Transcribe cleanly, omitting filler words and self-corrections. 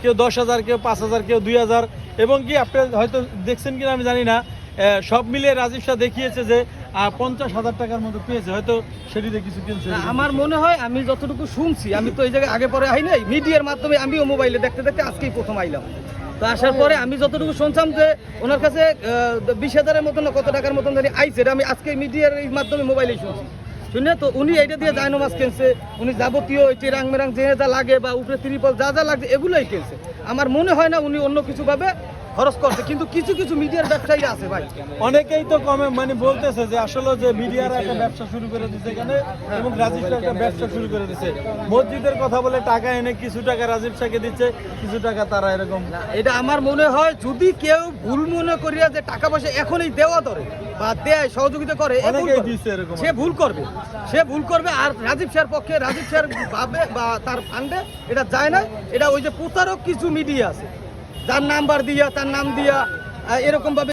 কেউ 10,000, কেউ 5,000, কেউ 2,000, এবং কি আপনি হয়তো দেখছেন কিনা আমি জানি না, সব মিলিয়ে রাজীব শাহ দেখিয়েছে যে 50,000 টাকার মতো পেয়েছে, হয়তো সেটিতে কিছু কিনছে। আমার মনে হয়, আমি যতটুকু শুনছি, আমি তো এই জায়গায় আগে পরে আই নাই, মিডিয়ার মাধ্যমে আমিও মোবাইলে দেখতে দেখতে আজকেই প্রথম আইলাম। তো আসার পরে আমি যতটুকু শুনছিলাম যে ওনার কাছে 20,000-এর মতন না কত টাকার মতন জানি আইছে, এটা আমি আজকে মিডিয়ার এই মাধ্যমে মোবাইলেই শুনছি। শুনে তো উনি এইটা দিয়ে জায়নমাজ কিনছে, উনি যাবতীয় টেরাং মেরাং যে যা লাগে বা উপরে ত্রিপল যা যা লাগছে এগুলোই কিনছে। আমার মনে হয় না উনি অন্য কিছু ভাবে খরচ করছে, কিন্তু কিছু কিছু মিডিয়ার ব্যবসায়ীরা আছে ভাই, অনেকেই তো কমে মানে বলতেছে যে আসলে যে মিডিয়ারা একটা ব্যবসা শুরু করে দিচ্ছে এখানে, এবং রাজীব শাহ একটা ব্যবসা শুরু করে দিচ্ছে। মসজিদের কথা বলে টাকা এনে কিছু টাকা রাজীব শাহকে দিচ্ছে, কিছু টাকা তারা এরকম। এটা আমার মনে হয় যদি কেউ ভুল মনে করিয়া যে টাকা পয়সা এখনই দেওয়া ধরে বা দেয় সহযোগিতা করে, অনেকেই দিচ্ছে এরকম। সে ভুল করবে। আর রাজীব শাহর পক্ষে, রাজীব শাহর ভাবে বা তার ফান্ডে এটা যায় না। এটা ওই যে প্রতারক কিছু মিডিয়া আছে, যার নাম্বার দিয়া, তার নাম দিয়া এরকম ভাবে